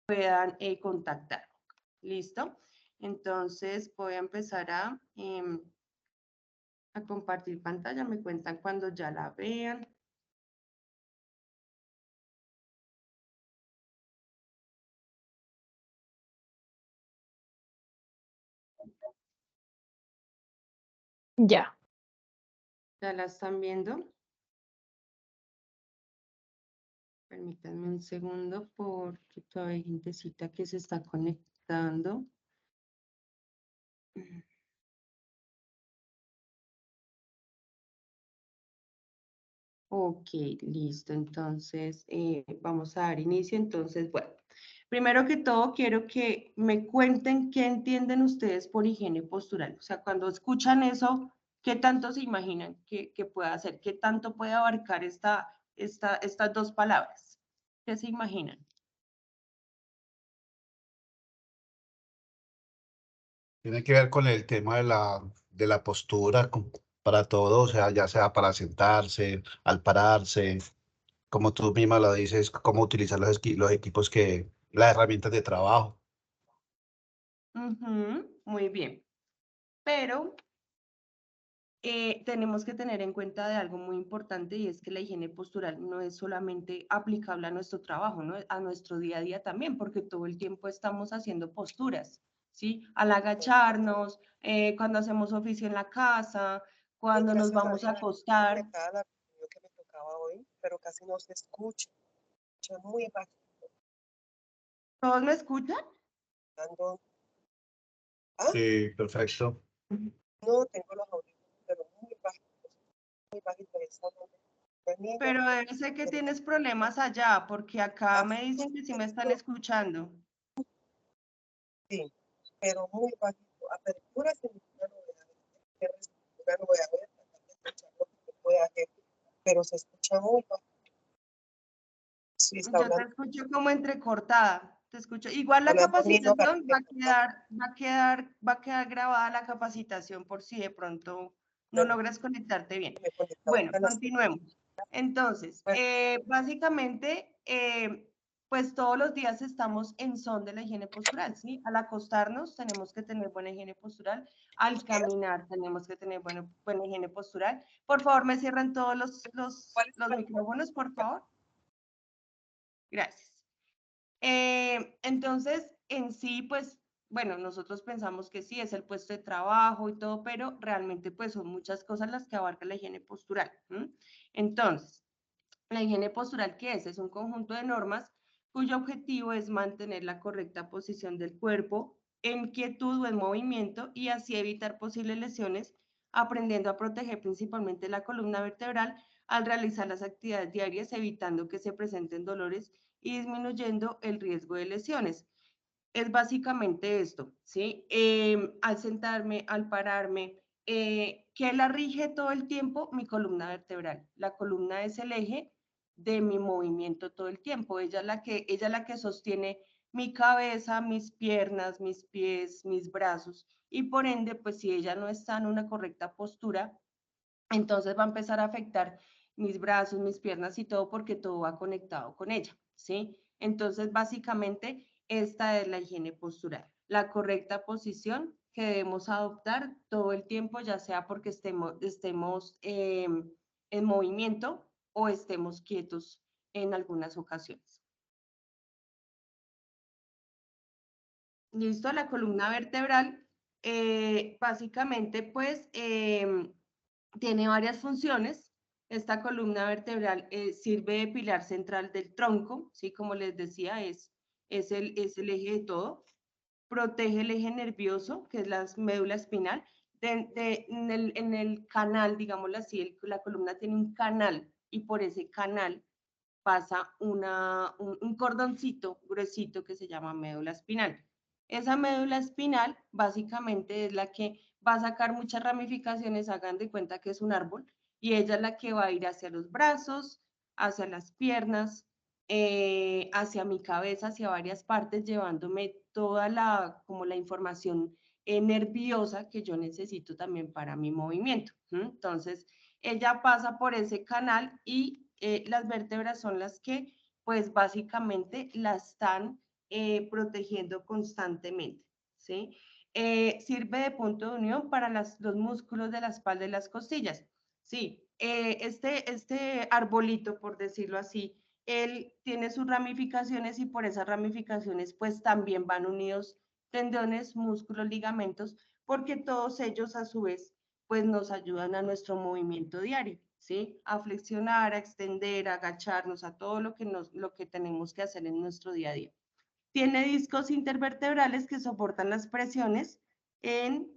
puedan contactar. ¿Listo? Entonces voy a empezar a compartir pantalla. Me cuentan cuando ya la vean. Ya. ¿Ya la están viendo? Permítanme un segundo porque todavía hay gentecita que se está conectando. Ok, listo. Entonces, vamos a dar inicio. Entonces, bueno, primero que todo, quiero que me cuenten qué entienden ustedes por higiene postural. O sea, cuando escuchan eso, ¿qué tanto se imaginan que pueda hacer? ¿Qué tanto puede abarcar estas dos palabras? ¿Qué se imaginan? Tiene que ver con el tema de la postura para todo, o sea, ya sea para sentarse, al pararse, como tú misma lo dices, cómo utilizar los equipos las herramientas de trabajo. Muy bien. Pero tenemos que tener en cuenta de algo muy importante y es que la higiene postural no es solamente aplicable a nuestro trabajo, ¿no? A nuestro día a día también, porque todo el tiempo estamos haciendo posturas, ¿sí? Al agacharnos, cuando hacemos oficio en la casa, cuando nos vamos a acostar. Que me tocaba hoy, pero casi no se escucha muy bajito. ¿Todos me escuchan? ¿Ah? Sí, perfecto. No tengo los audífonos, pero muy bajito. Pero debe ser que tienes problemas allá, porque acá me dicen que sí me están escuchando. Sí, pero muy bajito. Apertura significa una novedad, voy a tratar de escuchar lo que pueda hacer, pero se escucha muy bajito. Sí, está Yo te hablando, escucho como entrecortada. Te escucho. Igual la hablando mismo capacitación va a quedar grabada la capacitación por si de pronto no logras conectarte bien. Bueno, continuemos. Entonces, básicamente, pues todos los días estamos en son de la higiene postural, ¿sí? Al acostarnos tenemos que tener buena higiene postural, al caminar tenemos que tener buena higiene postural. Por favor, me cierran todos los micrófonos, por favor. Gracias. Entonces, en sí, pues, bueno, nosotros pensamos que sí, es el puesto de trabajo y todo, pero realmente, pues, son muchas cosas las que abarca la higiene postural. Entonces, la higiene postural, ¿qué es? Es un conjunto de normas cuyo objetivo es mantener la correcta posición del cuerpo en quietud o en movimiento y así evitar posibles lesiones, aprendiendo a proteger principalmente la columna vertebral al realizar las actividades diarias, evitando que se presenten dolores y disminuyendo el riesgo de lesiones. Es básicamente esto, ¿sí? Al sentarme, al pararme, ¿qué la rige todo el tiempo? Mi columna vertebral. La columna es el eje de mi movimiento todo el tiempo. Ella es la que sostiene mi cabeza, mis piernas, mis pies, mis brazos. Y por ende, pues si ella no está en una correcta postura, entonces va a empezar a afectar mis brazos, mis piernas y todo porque todo va conectado con ella, ¿sí? Entonces, básicamente, esta es la higiene postural, la correcta posición que debemos adoptar todo el tiempo, ya sea porque estemos en movimiento o estemos quietos en algunas ocasiones. Listo, la columna vertebral, básicamente, pues, tiene varias funciones. Esta columna vertebral sirve de pilar central del tronco, ¿sí? Como les decía, es el eje de todo. Protege el eje nervioso, que es la médula espinal. En el canal, digámoslo así, la columna tiene un canal y por ese canal pasa un cordoncito gruesito que se llama médula espinal. Esa médula espinal básicamente es la que va a sacar muchas ramificaciones, hagan de cuenta que es un árbol, y ella es la que va a ir hacia los brazos, hacia las piernas, hacia mi cabeza, hacia varias partes, llevándome toda como la información nerviosa que yo necesito también para mi movimiento. Entonces, ella pasa por ese canal y las vértebras son las que, pues básicamente la están protegiendo constantemente, ¿sí? Sirve de punto de unión para los músculos de la espalda y las costillas. Sí, este arbolito, por decirlo así, él tiene sus ramificaciones y por esas ramificaciones pues también van unidos tendones, músculos, ligamentos, porque todos ellos a su vez pues nos ayudan a nuestro movimiento diario, ¿sí? A flexionar, a extender, a agacharnos, a todo lo que tenemos que hacer en nuestro día a día. Tiene discos intervertebrales que soportan las presiones en,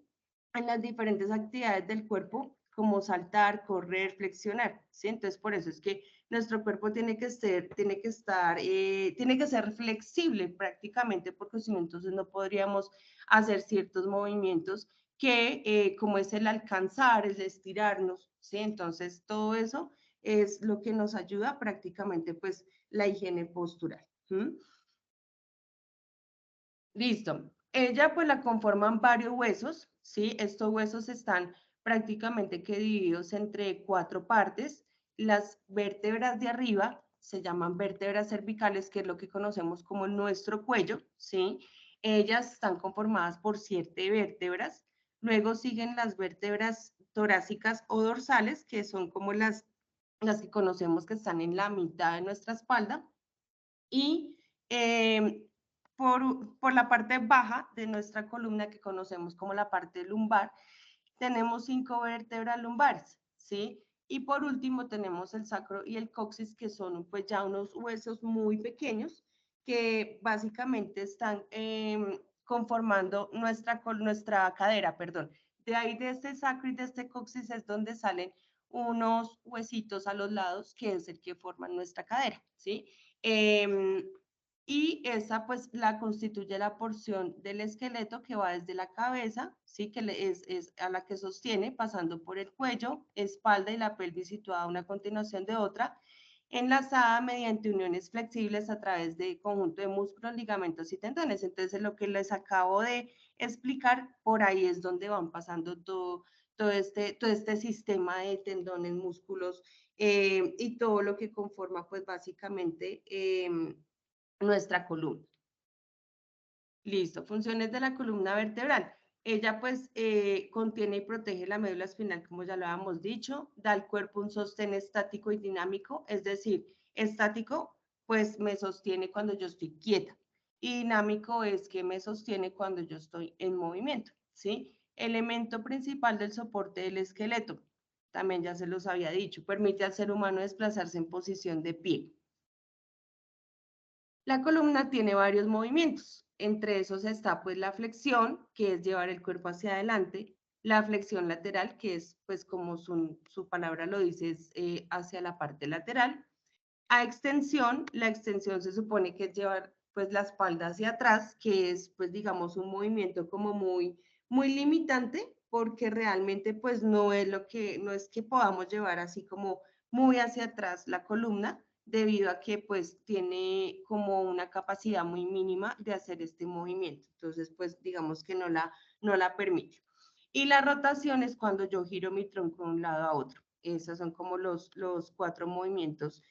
en las diferentes actividades del cuerpo, como saltar, correr, flexionar, ¿sí? Entonces, por eso es que nuestro cuerpo tiene que ser flexible prácticamente, porque si no, entonces no podríamos hacer ciertos movimientos que, como es el alcanzar, el estirarnos, ¿sí? Entonces, todo eso es lo que nos ayuda prácticamente, pues, la higiene postural. ¿Mm? Listo. Ella pues la conforman varios huesos, ¿sí? Estos huesos están prácticamente que divididos entre 4 partes. Las vértebras de arriba se llaman vértebras cervicales, que es lo que conocemos como nuestro cuello, ¿sí? Ellas están conformadas por 7 vértebras. Luego siguen las vértebras torácicas o dorsales, que son como las que conocemos que están en la mitad de nuestra espalda. Y por la parte baja de nuestra columna, que conocemos como la parte lumbar, tenemos 5 vértebras lumbares, ¿sí? Y por último tenemos el sacro y el coxis, que son pues ya unos huesos muy pequeños que básicamente están conformando nuestra cadera, perdón. De ahí de este sacro y de este coxis es donde salen unos huesitos a los lados, que es el que forman nuestra cadera, ¿sí? Y esa pues la constituye la porción del esqueleto que va desde la cabeza, ¿sí? Que es a la que sostiene, pasando por el cuello, espalda y la pelvis situada una a continuación de otra, enlazada mediante uniones flexibles a través de conjunto de músculos, ligamentos y tendones. Entonces, lo que les acabo de explicar, por ahí es donde van pasando todo este sistema de tendones, músculos y todo lo que conforma pues básicamente nuestra columna. Listo, funciones de la columna vertebral. Ella pues contiene y protege la médula espinal, como ya lo habíamos dicho, da al cuerpo un sostén estático y dinámico, es decir, estático pues me sostiene cuando yo estoy quieta y dinámico es que me sostiene cuando yo estoy en movimiento, ¿sí? Elemento principal del soporte del esqueleto, también ya se los había dicho, permite al ser humano desplazarse en posición de pie. La columna tiene varios movimientos, entre esos está pues la flexión, que es llevar el cuerpo hacia adelante, la flexión lateral, que es pues como su palabra lo dice, es hacia la parte lateral. A extensión, la extensión se supone que es llevar pues la espalda hacia atrás, que es pues digamos un movimiento como muy limitante, porque realmente pues no es que podamos llevar así como muy hacia atrás la columna, debido a que pues tiene como una capacidad muy mínima de hacer este movimiento. Entonces pues digamos que no la permite. Y la rotación es cuando yo giro mi tronco de un lado a otro. Esos son como los 4 movimientos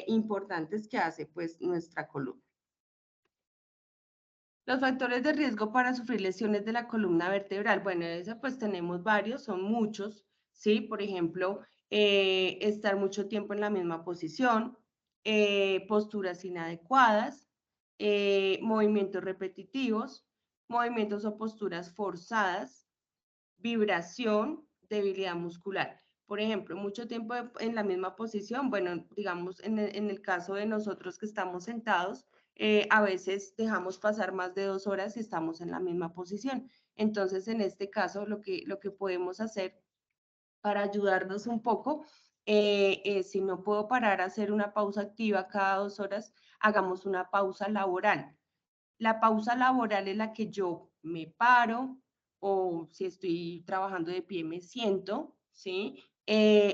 importantes que hace pues nuestra columna. Los factores de riesgo para sufrir lesiones de la columna vertebral, bueno, eso pues tenemos varios, son muchos, ¿sí? Por ejemplo, estar mucho tiempo en la misma posición, posturas inadecuadas, movimientos repetitivos, movimientos o posturas forzadas, vibración, debilidad muscular. Por ejemplo, mucho tiempo en la misma posición, bueno, digamos, en el caso de nosotros que estamos sentados, a veces dejamos pasar más de 2 horas y estamos en la misma posición. Entonces, en este caso, lo que podemos hacer para ayudarnos un poco, si no puedo parar a hacer una pausa activa cada 2 horas, hagamos una pausa laboral. La pausa laboral es la que yo me paro o si estoy trabajando de pie me siento, ¿sí?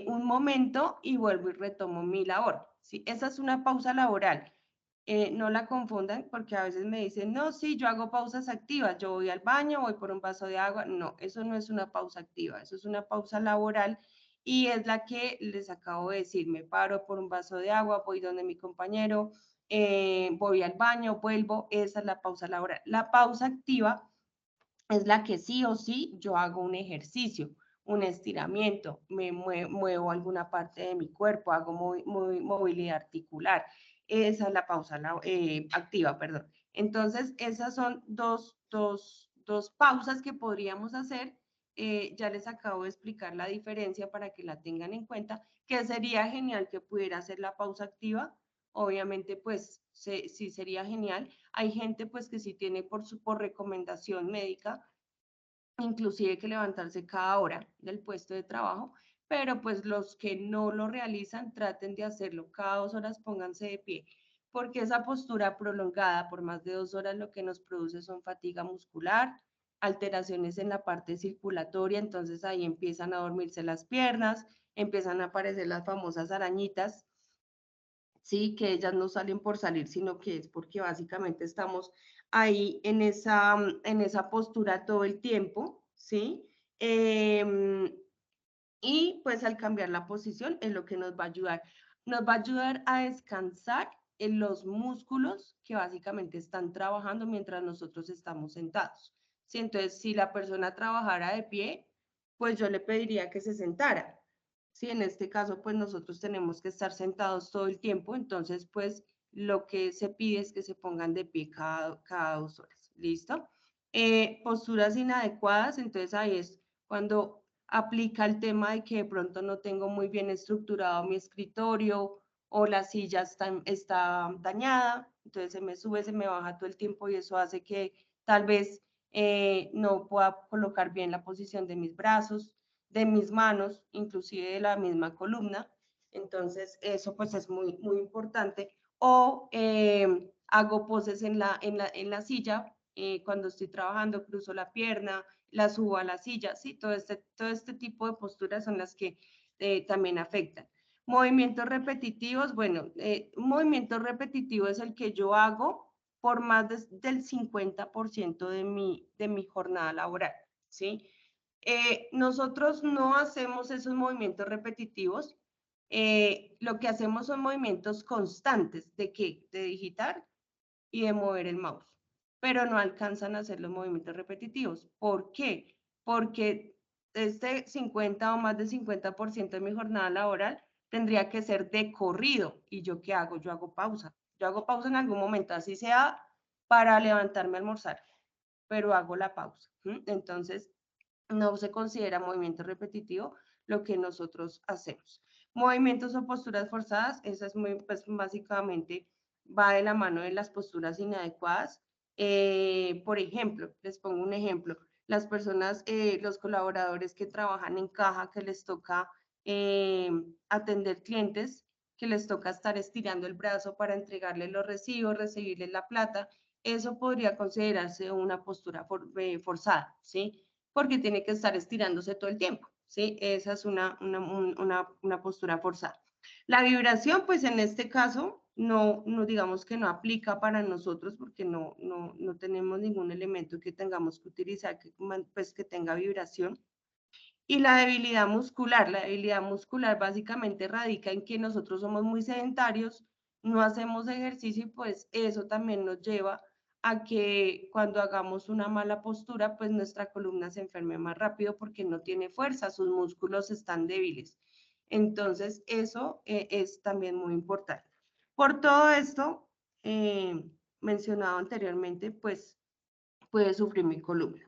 Un momento y vuelvo y retomo mi labor, ¿sí? Esa es una pausa laboral. No la confundan porque a veces me dicen, no, sí, yo hago pausas activas, yo voy al baño, voy por un vaso de agua. No, eso no es una pausa activa, eso es una pausa laboral y es la que les acabo de decir, me paro por un vaso de agua, voy donde mi compañero, voy al baño, vuelvo, esa es la pausa laboral. La pausa activa es la que sí o sí yo hago un ejercicio, un estiramiento, me muevo alguna parte de mi cuerpo, hago movilidad articular. Esa es la pausa activa, perdón. Entonces, esas son dos pausas que podríamos hacer. Ya les acabo de explicar la diferencia para que la tengan en cuenta, que sería genial que pudiera hacer la pausa activa. Obviamente, pues sí sería genial. Hay gente pues que sí tiene por recomendación médica, inclusive que levantarse cada hora del puesto de trabajo, pero pues los que no lo realizan traten de hacerlo. Cada 2 horas pónganse de pie, porque esa postura prolongada por más de 2 horas lo que nos produce son fatiga muscular, alteraciones en la parte circulatoria, entonces ahí empiezan a dormirse las piernas, empiezan a aparecer las famosas arañitas, ¿sí? Que ellas no salen por salir, sino que es porque básicamente estamos ahí en esa postura todo el tiempo, ¿sí? Y pues al cambiar la posición es lo que nos va a ayudar. Nos va a ayudar a descansar en los músculos que básicamente están trabajando mientras nosotros estamos sentados, ¿sí? Entonces, si la persona trabajara de pie, pues yo le pediría que se sentara. Sí, en este caso, pues nosotros tenemos que estar sentados todo el tiempo, entonces, pues lo que se pide es que se pongan de pie cada 2 horas. ¿Listo? Posturas inadecuadas, entonces ahí es cuando aplica el tema de que de pronto no tengo muy bien estructurado mi escritorio o la silla está dañada, entonces se me sube, se me baja todo el tiempo y eso hace que tal vez no pueda colocar bien la posición de mis brazos, de mis manos, inclusive de la misma columna. Entonces, eso pues es muy importante. O hago poses en la silla, cuando estoy trabajando, cruzo la pierna, la subo a la silla, ¿sí? Todo este tipo de posturas son las que también afectan. Movimientos repetitivos, bueno, un movimiento repetitivo es el que yo hago por más del 50% de mi jornada laboral, ¿sí? Nosotros no hacemos esos movimientos repetitivos, lo que hacemos son movimientos constantes, ¿de qué? De digitar y de mover el mouse, pero no alcanzan a hacer los movimientos repetitivos. ¿Por qué? Porque este 50 o más del 50% de mi jornada laboral tendría que ser de corrido. ¿Y yo qué hago? Yo hago pausa. Yo hago pausa en algún momento, así sea para levantarme a almorzar, pero hago la pausa. Entonces, no se considera movimiento repetitivo lo que nosotros hacemos. Movimientos o posturas forzadas, esa es pues básicamente va de la mano de las posturas inadecuadas. Por ejemplo, les pongo un ejemplo, las personas, los colaboradores que trabajan en caja, que les toca atender clientes, que les toca estar estirando el brazo para entregarles los recibos, recibirles la plata, eso podría considerarse una postura forzada, ¿sí? Porque tiene que estar estirándose todo el tiempo, ¿sí? Esa es una postura forzada. La vibración, pues en este caso, no digamos que no aplica para nosotros porque no tenemos ningún elemento que tengamos que utilizar pues, que tenga vibración. Y la debilidad muscular básicamente radica en que nosotros somos muy sedentarios, no hacemos ejercicio y pues eso también nos lleva a que cuando hagamos una mala postura, pues nuestra columna se enferme más rápido porque no tiene fuerza, sus músculos están débiles. Entonces, eso es también muy importante. Por todo esto mencionado anteriormente, pues puede sufrir mi columna.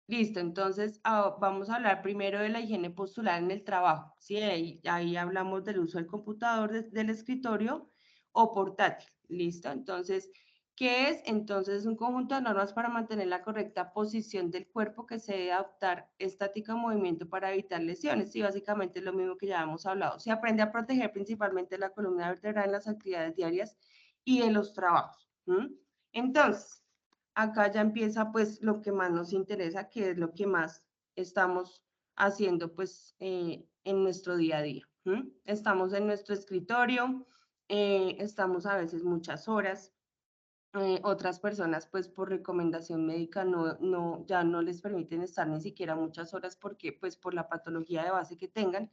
Listo, entonces vamos a hablar primero de la higiene postural en el trabajo. ¿Sí? Ahí hablamos del uso del computador, del escritorio o portátil. Listo, entonces, ¿qué es? Entonces, es un conjunto de normas para mantener la correcta posición del cuerpo que se debe adaptar estática en movimiento para evitar lesiones. Sí, básicamente es lo mismo que ya hemos hablado. Se aprende a proteger principalmente la columna vertebral en las actividades diarias y en los trabajos. Entonces, acá ya empieza pues lo que más nos interesa, que es lo que más estamos haciendo pues en nuestro día a día. Estamos en nuestro escritorio, estamos a veces muchas horas, otras personas pues por recomendación médica ya no les permiten estar ni siquiera muchas horas porque pues por la patología de base que tengan,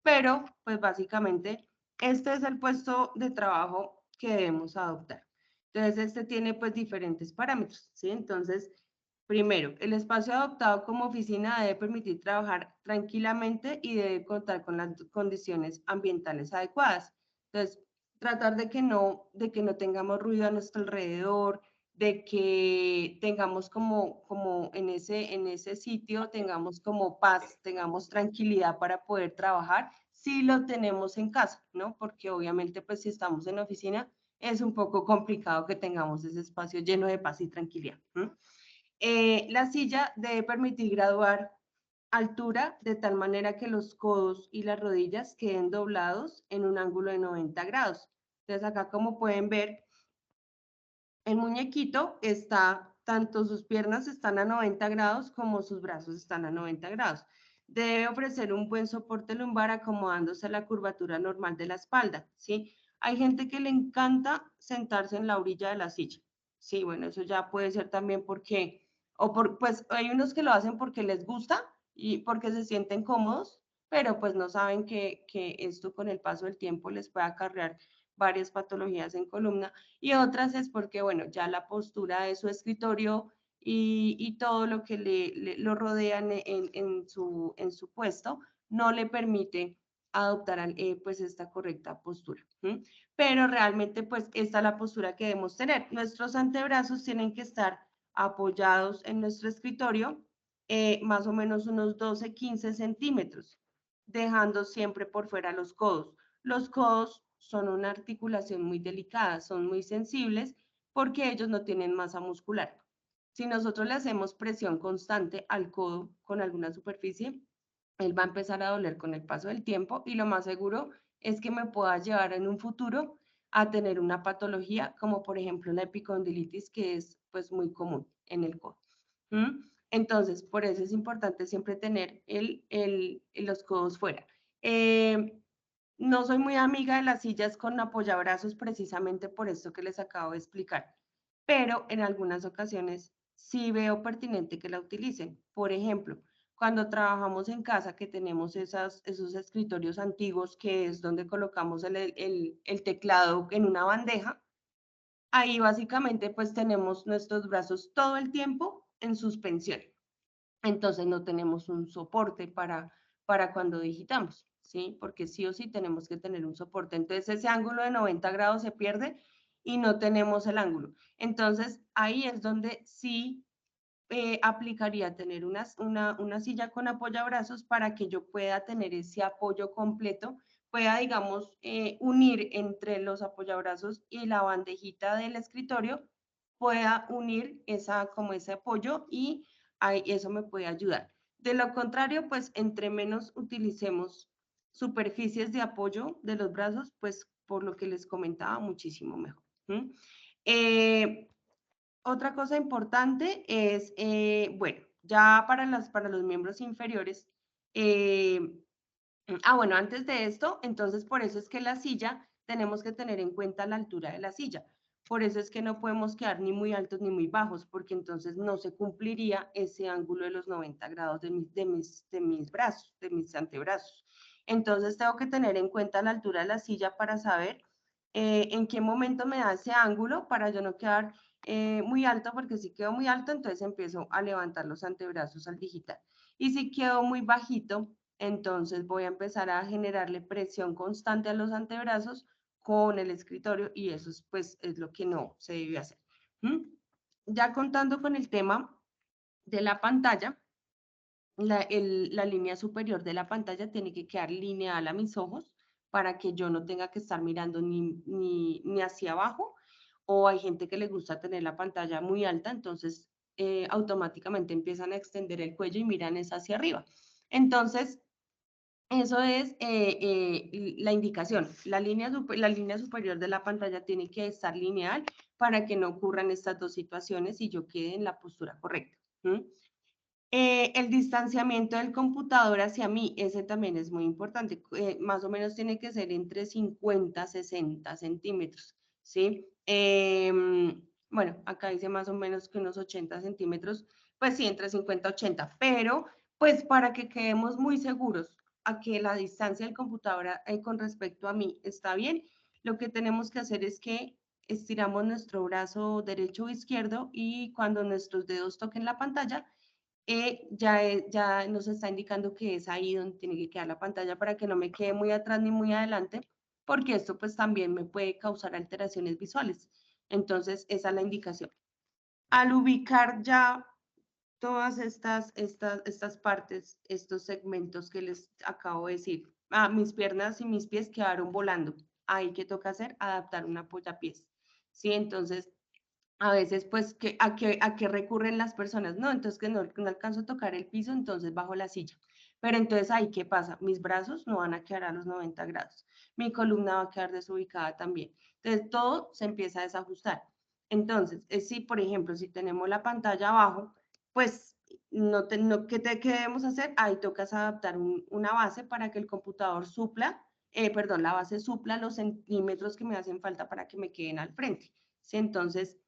pero pues básicamente este es el puesto de trabajo que debemos adoptar. Entonces, este tiene pues diferentes parámetros, ¿sí? Entonces, primero, el espacio adoptado como oficina debe permitir trabajar tranquilamente y debe contar con las condiciones ambientales adecuadas. Entonces, tratar de que no tengamos ruido a nuestro alrededor, de que tengamos como en ese sitio, tengamos como paz, tengamos tranquilidad para poder trabajar, si lo tenemos en casa, ¿no? Porque obviamente pues si estamos en la oficina es un poco complicado que tengamos ese espacio lleno de paz y tranquilidad. La silla debe permitir graduar altura de tal manera que los codos y las rodillas queden doblados en un ángulo de 90 grados. Entonces acá como pueden ver, el muñequito está, tanto sus piernas están a 90 grados como sus brazos están a 90 grados. Debe ofrecer un buen soporte lumbar acomodándose a la curvatura normal de la espalda, ¿sí? Hay gente que le encanta sentarse en la orilla de la silla. Sí, bueno, eso ya puede ser también porque, pues hay unos que lo hacen porque les gusta y porque se sienten cómodos, pero pues no saben que esto con el paso del tiempo les puede acarrear varias patologías en columna, y otras es porque, bueno, ya la postura de su escritorio y todo lo que lo rodean en su puesto no le permite adoptar pues esta correcta postura. Pero realmente pues esta es la postura que debemos tener. Nuestros antebrazos tienen que estar apoyados en nuestro escritorio más o menos unos 12-15 centímetros, dejando siempre por fuera los codos. Los codos son una articulación muy delicada, son muy sensibles porque ellos no tienen masa muscular. Si nosotros le hacemos presión constante al codo con alguna superficie, él va a empezar a doler con el paso del tiempo y lo más seguro es que me pueda llevar en un futuro a tener una patología como por ejemplo la epicondilitis, que es pues muy común en el codo. Entonces, por eso es importante siempre tener los codos fuera. No soy muy amiga de las sillas con apoyabrazos precisamente por esto que les acabo de explicar, pero en algunas ocasiones sí veo pertinente que la utilicen. Por ejemplo, cuando trabajamos en casa, que tenemos esos escritorios antiguos, que es donde colocamos el teclado en una bandeja, ahí básicamente pues tenemos nuestros brazos todo el tiempo en suspensión. Entonces no tenemos un soporte para cuando digitamos, ¿sí? Porque sí o sí tenemos que tener un soporte. Entonces ese ángulo de 90 grados se pierde y no tenemos el ángulo. Entonces ahí es donde sí aplicaría tener una silla con apoyabrazos para que yo pueda tener ese apoyo completo, pueda, digamos, unir entre los apoyabrazos y la bandejita del escritorio, pueda unir como ese apoyo y ahí, eso me puede ayudar. De lo contrario, pues entre menos utilicemos superficies de apoyo de los brazos, pues por lo que les comentaba, muchísimo mejor. Otra cosa importante es, bueno, ya para los miembros inferiores, bueno, antes de esto, entonces por eso es que la silla, tenemos que tener en cuenta la altura de la silla. Por eso es que no podemos quedar ni muy altos ni muy bajos, porque entonces no se cumpliría ese ángulo de los 90 grados de mis brazos, de mis antebrazos. Entonces tengo que tener en cuenta la altura de la silla para saber en qué momento me da ese ángulo para yo no quedar muy alto, porque si quedo muy alto, entonces empiezo a levantar los antebrazos al digitar. Y si quedo muy bajito, entonces voy a empezar a generarle presión constante a los antebrazos con el escritorio y eso es, pues, es lo que no se debe hacer. Ya contando con el tema de la pantalla, la línea superior de la pantalla tiene que quedar lineal a mis ojos para que yo no tenga que estar mirando ni hacia abajo, o hay gente que le gusta tener la pantalla muy alta, entonces automáticamente empiezan a extender el cuello y miran es hacia arriba. Entonces, eso es la indicación. La línea superior de la pantalla tiene que estar lineal para que no ocurran estas dos situaciones y yo quede en la postura correcta. El distanciamiento del computador hacia mí, ese también es muy importante. Más o menos tiene que ser entre 50 a 60 centímetros, ¿sí? Bueno, acá dice más o menos que unos 80 centímetros, pues sí, entre 50 y 80, pero pues para que quedemos muy seguros, a que la distancia del computador con respecto a mí está bien, lo que tenemos que hacer es que estiramos nuestro brazo derecho o izquierdo y cuando nuestros dedos toquen la pantalla, ya nos está indicando que es ahí donde tiene que quedar la pantalla para que no me quede muy atrás ni muy adelante, porque esto pues también me puede causar alteraciones visuales. Entonces, esa es la indicación. Al ubicar ya todas estas partes, estos segmentos que les acabo de decir, mis piernas y mis pies quedaron volando. Ahí que toca hacer, adaptar un apoyapiés. ¿Sí? Entonces, a veces, pues, ¿a qué recurren las personas? No, entonces que no alcanzo a tocar el piso, entonces bajo la silla. Pero entonces ahí, ¿qué pasa? Mis brazos no van a quedar a los 90 grados. Mi columna va a quedar desubicada también. Entonces, todo se empieza a desajustar. Entonces, si, por ejemplo, si tenemos la pantalla abajo, pues, ¿qué debemos hacer? Ahí tocas adaptar una base para que el computador supla, perdón, la base supla los centímetros que me hacen falta para que me queden al frente. ¿Sí? Entonces,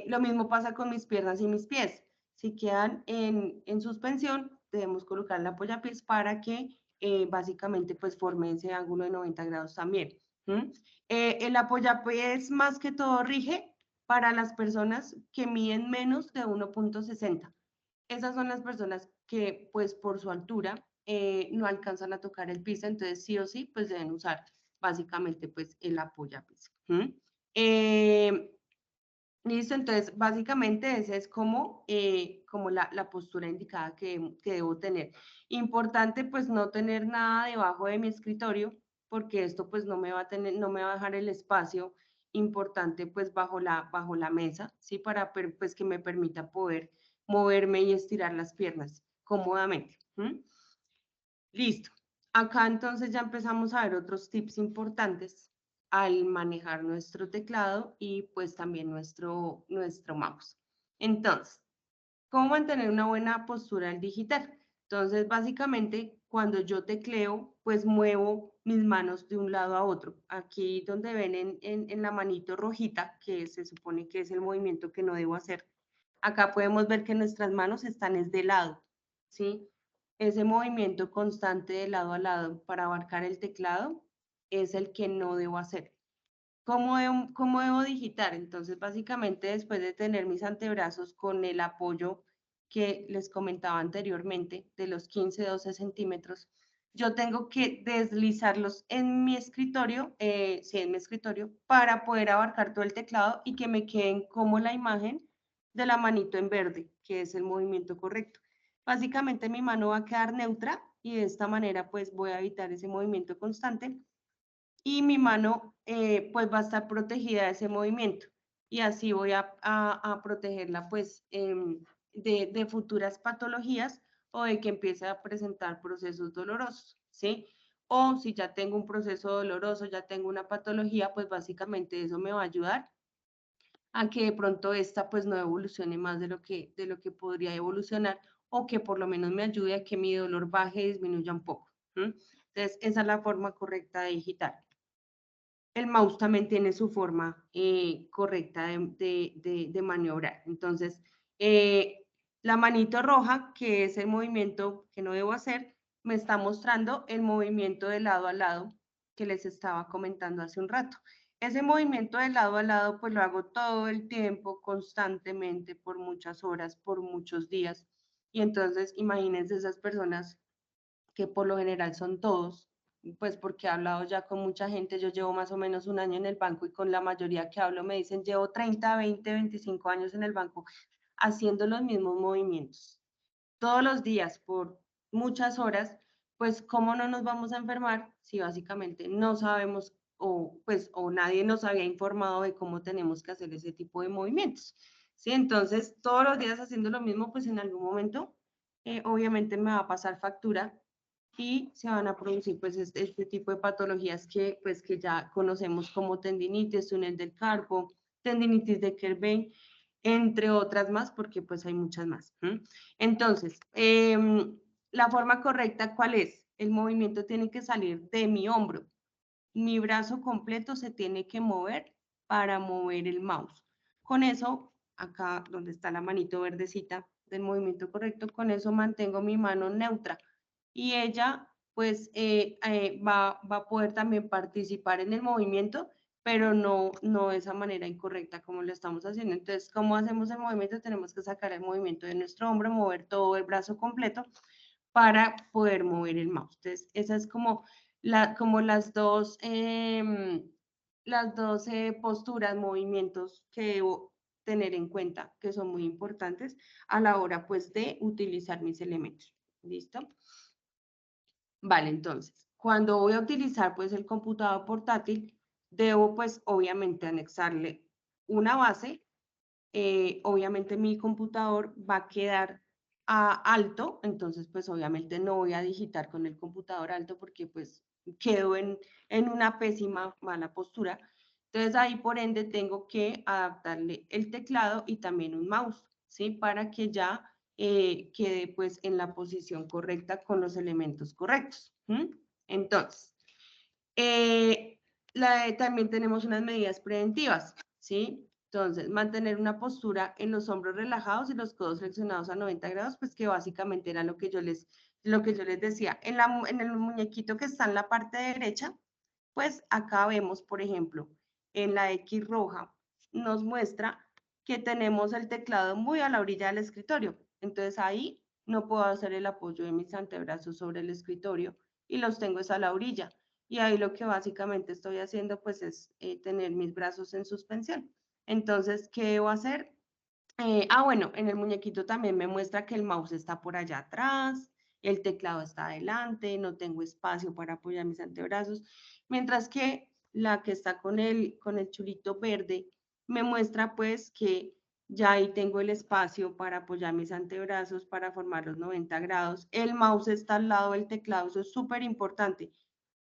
lo mismo pasa con mis piernas y mis pies. Si quedan en suspensión, debemos colocar el apoyapiés para que básicamente pues forme ese ángulo de 90 grados también. El apoyapiés más que todo rige para las personas que miden menos de 1.60. Esas son las personas que pues por su altura no alcanzan a tocar el piso, entonces sí o sí pues deben usar básicamente pues el apoyapiés. Listo, entonces básicamente esa es como la postura indicada que debo tener. Importante pues no tener nada debajo de mi escritorio porque esto pues no me va a dejar el espacio importante pues bajo la mesa, ¿sí? Para pues que me permita poder moverme y estirar las piernas cómodamente. Listo. Acá entonces ya empezamos a ver otros tips importantes al manejar nuestro teclado y pues también nuestro mouse. Entonces, ¿cómo mantener una buena postura al digitar? Entonces, básicamente, cuando yo tecleo, pues muevo mis manos de un lado a otro. Aquí donde ven en la manito rojita, que se supone que es el movimiento que no debo hacer, acá podemos ver que nuestras manos están de lado, ¿sí? Ese movimiento constante de lado a lado para abarcar el teclado es el que no debo hacer. ¿Cómo debo digitar? Entonces, básicamente, después de tener mis antebrazos con el apoyo que les comentaba anteriormente, de los 15-12 centímetros, yo tengo que deslizarlos en mi escritorio, para poder abarcar todo el teclado y que me queden como la imagen de la manito en verde, que es el movimiento correcto. Básicamente, mi mano va a quedar neutra y de esta manera, pues, voy a evitar ese movimiento constante y mi mano pues va a estar protegida de ese movimiento y así voy a protegerla pues de futuras patologías o de que empiece a presentar procesos dolorosos, ¿sí? O si ya tengo un proceso doloroso, ya tengo una patología, pues básicamente eso me va a ayudar a que de pronto esta pues no evolucione más de lo que podría evolucionar o que por lo menos me ayude a que mi dolor baje y disminuya un poco. Entonces, esa es la forma correcta de digitar. El mouse también tiene su forma correcta de maniobrar. Entonces, la manito roja, que es el movimiento que no debo hacer, me está mostrando el movimiento de lado a lado que les estaba comentando hace un rato. Ese movimiento de lado a lado, pues lo hago todo el tiempo, constantemente, por muchas horas, por muchos días. Y entonces, imagínense esas personas que por lo general son todos, pues porque he hablado ya con mucha gente, yo llevo más o menos un año en el banco y con la mayoría que hablo me dicen, llevo 30, 20, 25 años en el banco haciendo los mismos movimientos. Todos los días, por muchas horas, pues ¿cómo no nos vamos a enfermar si básicamente no sabemos o nadie nos había informado de cómo tenemos que hacer ese tipo de movimientos? ¿Sí? Entonces, todos los días haciendo lo mismo, pues en algún momento, obviamente me va a pasar factura y se van a producir pues este tipo de patologías que ya conocemos como tendinitis, túnel del carpo, tendinitis de Kerbein, entre otras más, porque pues hay muchas más. Entonces, la forma correcta, ¿cuál es? El movimiento tiene que salir de mi hombro. Mi brazo completo se tiene que mover para mover el mouse. Con eso, acá donde está la manito verdecita del movimiento correcto, con eso mantengo mi mano neutra y ella pues va a poder también participar en el movimiento, pero no de esa manera incorrecta como lo estamos haciendo. Entonces, ¿cómo hacemos el movimiento? Tenemos que sacar el movimiento de nuestro hombro, mover todo el brazo completo para poder mover el mouse. Entonces, esa es como las dos posturas, movimientos que debo tener en cuenta, que son muy importantes a la hora pues de utilizar mis elementos. ¿Listo? Vale, entonces, cuando voy a utilizar pues el computador portátil, debo pues obviamente anexarle una base. Obviamente mi computador va a quedar alto, entonces pues obviamente no voy a digitar con el computador alto porque pues quedo en una pésima, mala postura. Entonces ahí por ende tengo que adaptarle el teclado y también un mouse, ¿sí? Para que ya quede pues en la posición correcta con los elementos correctos. Entonces, también tenemos unas medidas preventivas, ¿sí? Entonces, mantener una postura en los hombros relajados y los codos flexionados a 90 grados, pues que básicamente era lo que yo les decía. En el muñequito que está en la parte derecha, pues acá vemos, por ejemplo, en la X roja, nos muestra que tenemos el teclado muy a la orilla del escritorio. Entonces ahí no puedo hacer el apoyo de mis antebrazos sobre el escritorio y los tengo es a la orilla. Y ahí lo que básicamente estoy haciendo pues es tener mis brazos en suspensión. Entonces, ¿qué debo hacer? Bueno, en el muñequito también me muestra que el mouse está por allá atrás, el teclado está adelante, no tengo espacio para apoyar mis antebrazos, mientras que la que está con el chulito verde me muestra pues que ya ahí tengo el espacio para apoyar mis antebrazos, para formar los 90 grados. El mouse está al lado del teclado, eso es súper importante.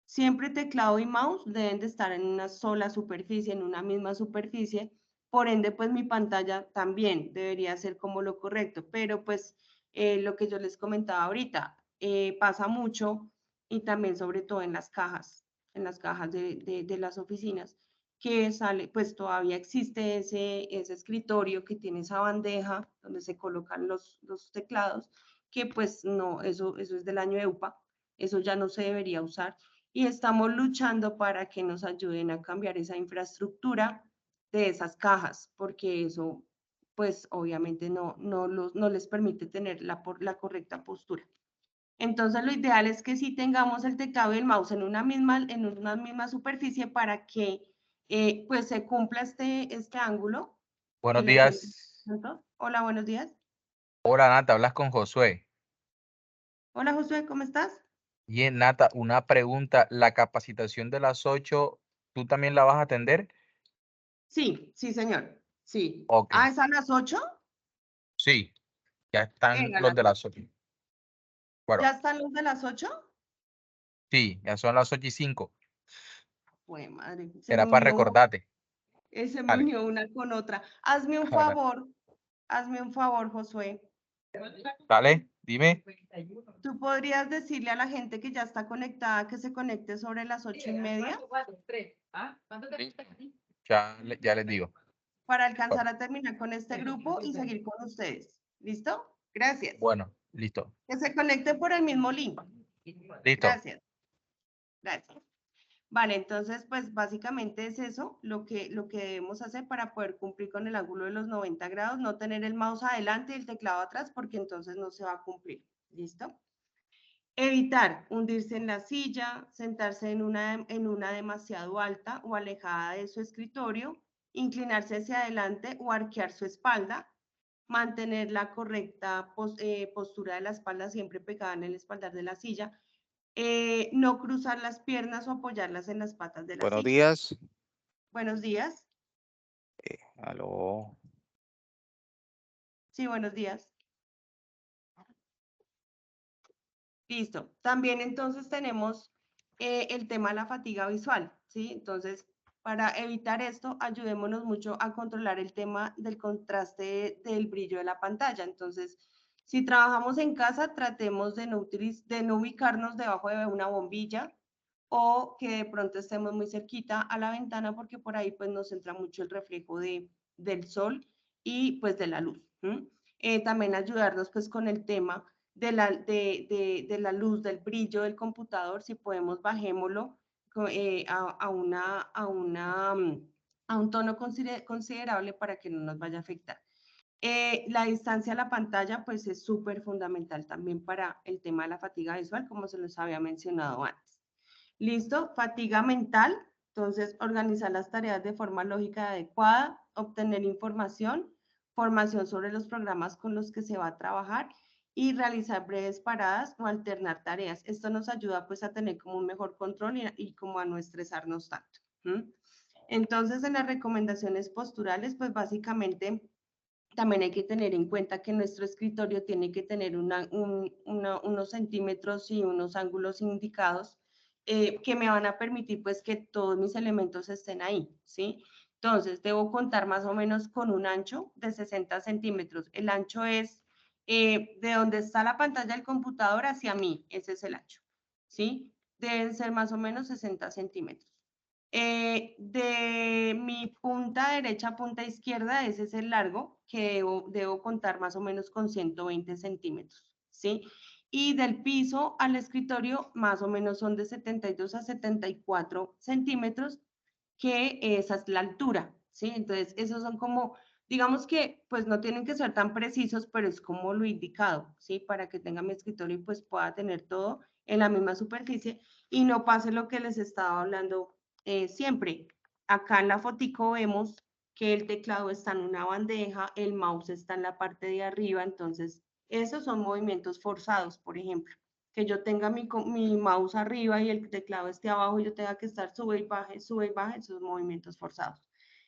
Siempre teclado y mouse deben de estar en una sola superficie, en una misma superficie. Por ende, pues mi pantalla también debería ser como lo correcto. Pero pues lo que yo les comentaba ahorita, pasa mucho y también sobre todo en las cajas de las oficinas, que sale, pues todavía existe ese escritorio que tiene esa bandeja donde se colocan los teclados, que pues no, eso es del año EUPA, eso ya no se debería usar y estamos luchando para que nos ayuden a cambiar esa infraestructura de esas cajas, porque eso, pues obviamente no les permite tener la correcta postura. Entonces lo ideal es que sí tengamos el teclado y el mouse en una misma superficie para que pues se cumpla este ángulo. Buenos el eje. días. Hola, buenos días. Hola, Nata, hablas con Josué. Hola, Josué, ¿cómo estás? Bien, Nata, una pregunta. ¿La capacitación de las 8, tú también la vas a atender? Sí, señor. Sí. Ok, ¿Es a las 8? sí, ya están Venga, los de las 8. Bueno, ¿ya están los de las 8? sí, ya son las 8:05. Pues madre, Era para recordarte. se me Dale. unió una con otra. Hazme un favor, Josué. Dale, dime. ¿Tú podrías decirle a la gente que ya está conectada que se conecte sobre las 8:30 Ya les digo. para alcanzar a terminar con este grupo y seguir con ustedes? ¿Listo? Gracias. Bueno, listo. Que se conecten por el mismo link. Listo. Gracias. Vale, entonces, pues básicamente es eso lo que debemos hacer para poder cumplir con el ángulo de los 90 grados, no tener el mouse adelante y el teclado atrás, porque entonces no se va a cumplir. ¿Listo? Evitar hundirse en la silla, sentarse en una demasiado alta o alejada de su escritorio, inclinarse hacia adelante o arquear su espalda, mantener la correcta postura de la espalda siempre pegada en el espaldar de la silla, no cruzar las piernas o apoyarlas en las patas de la Buenos silla. días. Buenos días. Aló. Sí, buenos días. Listo. También entonces tenemos el tema de la fatiga visual, ¿sí? Entonces, para evitar esto, ayudémonos mucho a controlar el tema del contraste del brillo de la pantalla. Entonces, si trabajamos en casa, tratemos de no ubicarnos debajo de una bombilla o que de pronto estemos muy cerquita a la ventana porque por ahí pues nos entra mucho el reflejo del sol y pues de la luz. También ayudarnos pues con el tema de la luz, del brillo del computador, si podemos bajémoslo a un tono considerable para que no nos vaya a afectar. La distancia a la pantalla pues es súper fundamental también para el tema de la fatiga visual, como se los había mencionado antes. ¿Listo? Fatiga mental. Entonces, organizar las tareas de forma lógica y adecuada, obtener información, formación sobre los programas con los que se va a trabajar y realizar breves paradas o alternar tareas. Esto nos ayuda pues a tener como un mejor control y como a no estresarnos tanto. Entonces, en las recomendaciones posturales, pues básicamente también hay que tener en cuenta que nuestro escritorio tiene que tener unos centímetros y unos ángulos indicados que me van a permitir pues que todos mis elementos estén ahí, ¿sí? Entonces, debo contar más o menos con un ancho de 60 centímetros. El ancho es de donde está la pantalla del computador hacia mí, ese es el ancho, ¿sí? Deben ser más o menos 60 centímetros. De mi punta derecha a punta izquierda, ese es el largo, que debo contar más o menos con 120 centímetros, ¿sí? Y del piso al escritorio, más o menos son de 72 a 74 centímetros, que esa es la altura, ¿sí? Entonces, esos son como, digamos que, pues no tienen que ser tan precisos, pero es como lo indicado, ¿sí? Para que tenga mi escritorio y pues pueda tener todo en la misma superficie y no pase lo que les estaba hablando siempre. Acá en la fotico vemos que el teclado está en una bandeja, el mouse está en la parte de arriba, entonces esos son movimientos forzados, por ejemplo, que yo tenga mi mouse arriba y el teclado esté abajo y yo tenga que estar sube y baje, esos movimientos forzados.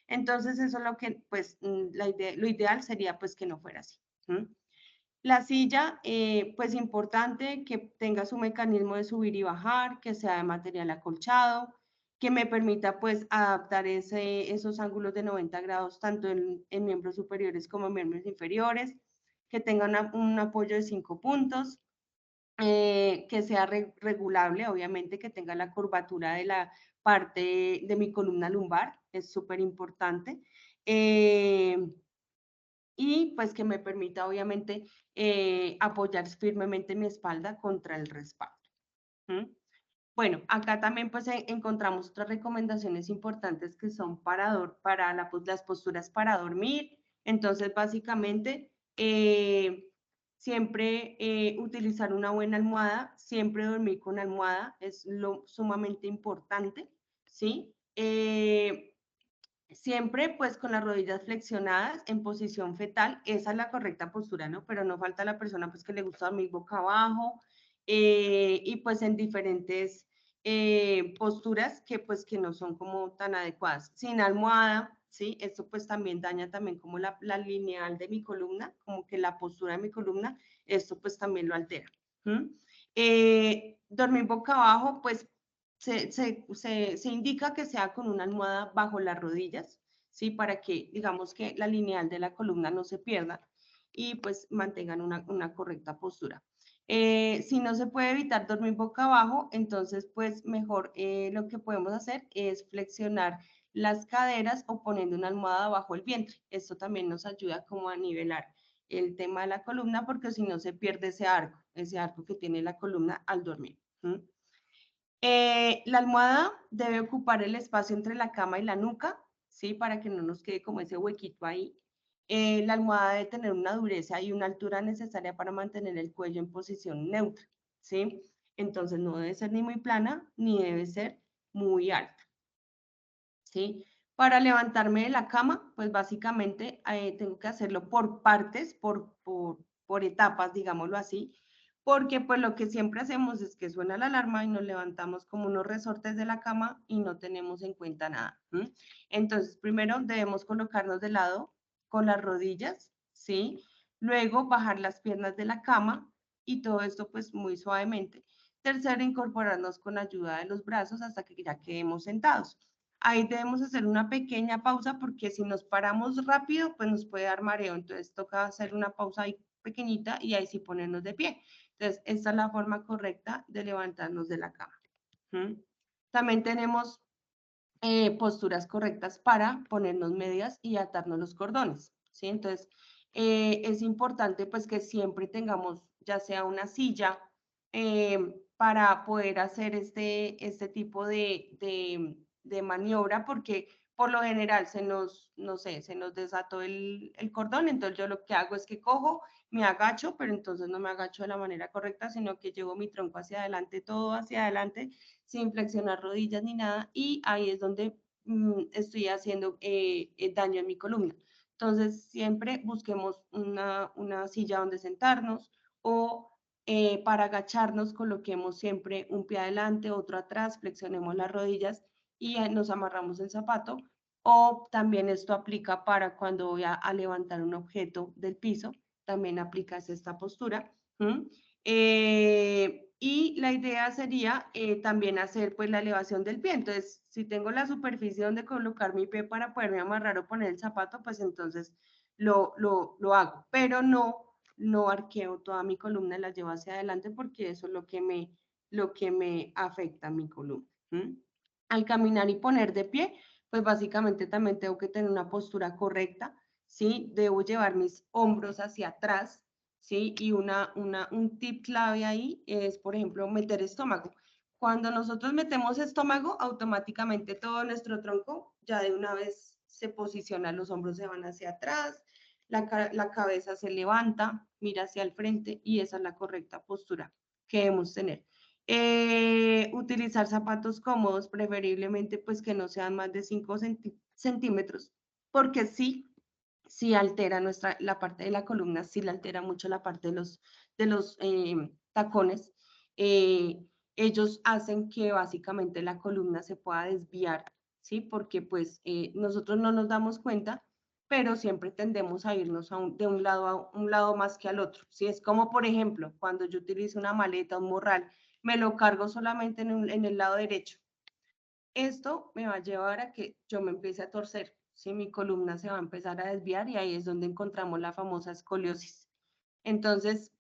Entonces eso es lo que, pues, lo ideal sería pues que no fuera así. La silla, pues importante que tenga su mecanismo de subir y bajar, que sea de material acolchado, que me permita pues adaptar esos ángulos de 90 grados tanto en miembros superiores como en miembros inferiores, que tenga un apoyo de 5 puntos, que sea regulable, obviamente que tenga la curvatura de la parte de mi columna lumbar, es súper importante. Y pues que me permita obviamente apoyar firmemente mi espalda contra el respaldo. Bueno, acá también pues encontramos otras recomendaciones importantes que son para las posturas para dormir. Entonces, básicamente, siempre utilizar una buena almohada, siempre dormir con almohada es lo sumamente importante, ¿sí? Siempre pues con las rodillas flexionadas en posición fetal, esa es la correcta postura, ¿no? Pero no falta la persona pues que le gusta dormir boca abajo y pues en diferentes posturas que pues que no son como tan adecuadas. Sin almohada, ¿sí? Esto pues también daña también como la lineal de mi columna, como que la postura de mi columna, esto pues también lo altera. Dormir boca abajo pues se indica que sea con una almohada bajo las rodillas, ¿sí? Para que, digamos que la lineal de la columna no se pierda y pues mantengan una correcta postura. Si no se puede evitar dormir boca abajo, entonces pues mejor lo que podemos hacer es flexionar las caderas o poniendo una almohada bajo el vientre. Esto también nos ayuda como a nivelar el tema de la columna porque si no se pierde ese arco que tiene la columna al dormir. La almohada debe ocupar el espacio entre la cama y la nuca, ¿sí? Para que no nos quede como ese huequito ahí. La almohada debe tener una dureza y una altura necesaria para mantener el cuello en posición neutra, ¿sí? Entonces no debe ser ni muy plana ni debe ser muy alta, ¿sí? Para levantarme de la cama, pues básicamente tengo que hacerlo por partes, por etapas, digámoslo así, porque pues lo que siempre hacemos es que suena la alarma y nos levantamos como unos resortes de la cama y no tenemos en cuenta nada. Entonces, primero debemos colocarnos de lado con las rodillas, ¿sí? Luego bajar las piernas de la cama y todo esto pues muy suavemente. Tercero, incorporarnos con ayuda de los brazos hasta que ya quedemos sentados. Ahí debemos hacer una pequeña pausa porque si nos paramos rápido, pues nos puede dar mareo. Entonces toca hacer una pausa ahí pequeñita y ahí sí ponernos de pie. Entonces, esta es la forma correcta de levantarnos de la cama. También tenemos posturas correctas para ponernos medias y atarnos los cordones, ¿sí? Entonces, es importante pues que siempre tengamos ya sea una silla, para poder hacer este tipo de maniobra, porque por lo general no sé, se nos desató el cordón, entonces yo lo que hago es que cojo, me agacho, pero entonces no me agacho de la manera correcta, sino que llevo mi tronco hacia adelante, todo hacia adelante, sin flexionar rodillas ni nada, y ahí es donde estoy haciendo daño en mi columna. Entonces, siempre busquemos una silla donde sentarnos, o para agacharnos coloquemos siempre un pie adelante, otro atrás, flexionemos las rodillas y nos amarramos el zapato. O también esto aplica para cuando voy a levantar un objeto del piso, también aplicas esta postura. Y la idea sería también hacer pues la elevación del pie. Entonces, si tengo la superficie donde colocar mi pie para poderme amarrar o poner el zapato, pues entonces lo hago, pero no arqueo toda mi columna, la llevo hacia adelante, porque eso es lo que me afecta a mi columna. Al caminar y poner de pie, pues básicamente también tengo que tener una postura correcta, ¿sí? Debo llevar mis hombros hacia atrás, ¿sí? Y un tip clave ahí es, por ejemplo, meter estómago. Cuando nosotros metemos estómago, automáticamente todo nuestro tronco ya de una vez se posiciona, los hombros se van hacia atrás, la cabeza se levanta, mira hacia el frente, y esa es la correcta postura que debemos tener. Utilizar zapatos cómodos, preferiblemente pues que no sean más de 5 centímetros, porque sí altera la parte de la columna, sí la altera mucho la parte de los tacones. Ellos hacen que básicamente la columna se pueda desviar, ¿sí? Porque pues nosotros no nos damos cuenta, pero siempre tendemos a irnos de un lado a un lado más que al otro, ¿sí? Es como, por ejemplo, cuando yo utilizo una maleta, un morral, me lo cargo solamente en el lado derecho. Esto me va a llevar a que yo me empiece a torcer, ¿sí? Mi columna se va a empezar a desviar, y ahí es donde encontramos la famosa escoliosis. Entonces,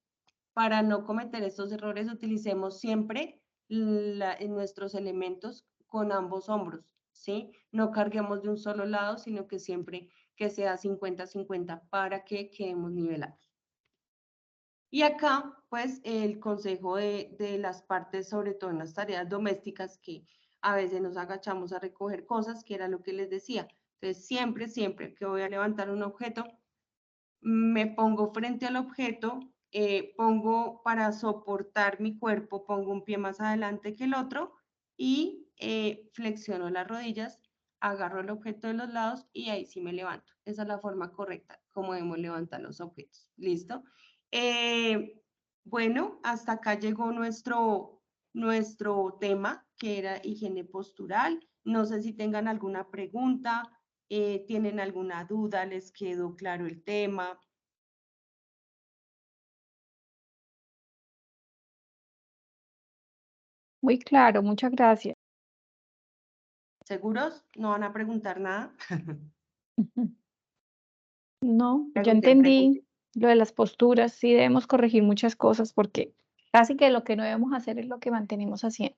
para no cometer estos errores, utilicemos siempre en nuestros elementos con ambos hombros, ¿sí? No carguemos de un solo lado, sino que siempre que sea 50-50 para que quedemos nivelados. Y acá, pues, el consejo de las partes, sobre todo en las tareas domésticas, que a veces nos agachamos a recoger cosas, que era lo que les decía. Entonces, siempre que voy a levantar un objeto, me pongo frente al objeto, pongo para soportar mi cuerpo, pongo un pie más adelante que el otro, y flexiono las rodillas, agarro el objeto de los lados y ahí sí me levanto. Esa es la forma correcta como debemos levantar los objetos. ¿Listo? Bueno, hasta acá llegó nuestro tema, que era higiene postural. No sé si tengan alguna pregunta, tienen alguna duda, les quedó claro el tema. Muy claro, muchas gracias. ¿Seguros? ¿No van a preguntar nada? Ujú. No, ya Pregunten, entendí lo de las posturas. Sí debemos corregir muchas cosas, porque casi que lo que no debemos hacer es lo que mantenemos haciendo.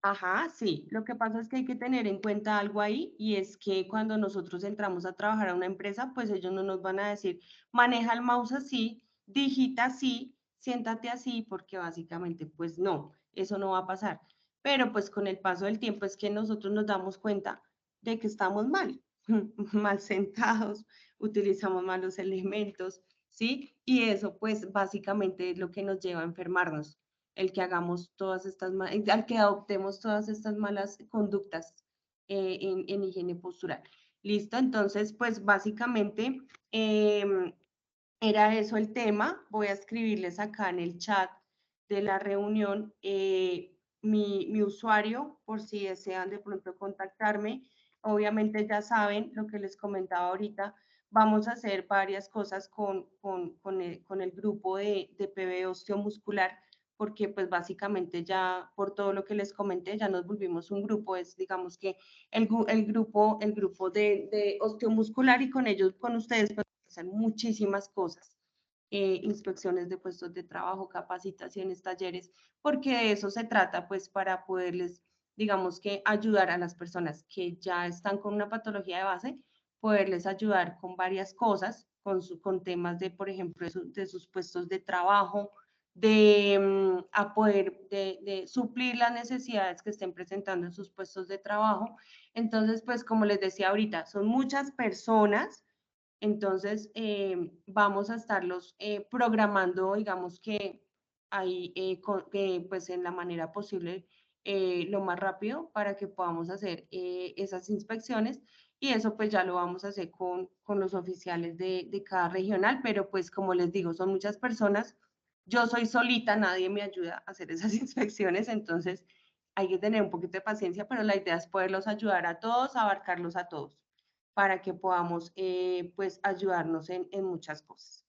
Ajá, sí. Lo que pasa es que hay que tener en cuenta algo ahí, y es que cuando nosotros entramos a trabajar a una empresa, pues ellos no nos van a decir, maneja el mouse así, digita así, siéntate así, porque básicamente, pues no, eso no va a pasar. Pero pues con el paso del tiempo es que nosotros nos damos cuenta de que estamos mal, mal sentados, utilizamos mal los elementos, ¿sí? Y eso pues básicamente es lo que nos lleva a enfermarnos, el que hagamos todas estas, al que adoptemos todas estas malas conductas en higiene postural. ¿Listo? Entonces, pues básicamente era eso el tema. Voy a escribirles acá en el chat de la reunión mi usuario, por si desean de pronto contactarme. Obviamente ya saben lo que les comentaba ahorita. Vamos a hacer varias cosas con el grupo de PB osteomuscular, porque pues básicamente ya por todo lo que les comenté ya nos volvimos un grupo. Es, digamos que el grupo de osteomuscular, y con ellos, con ustedes, pues hacer muchísimas cosas, inspecciones de puestos de trabajo, capacitaciones, talleres, porque de eso se trata, pues para poderles, digamos que ayudar a las personas que ya están con una patología de base, poderles ayudar con varias cosas, con temas de, por ejemplo, de sus puestos de trabajo, a poder de suplir las necesidades que estén presentando en sus puestos de trabajo. Entonces, pues como les decía ahorita, son muchas personas, entonces vamos a estarlos programando, digamos que ahí, pues en la manera posible, lo más rápido para que podamos hacer esas inspecciones, y eso pues ya lo vamos a hacer con los oficiales de cada regional, pero pues como les digo, son muchas personas. Yo soy solita, nadie me ayuda a hacer esas inspecciones, entonces hay que tener un poquito de paciencia, pero la idea es poderlos ayudar a todos, abarcarlos a todos, para que podamos pues ayudarnos en muchas cosas.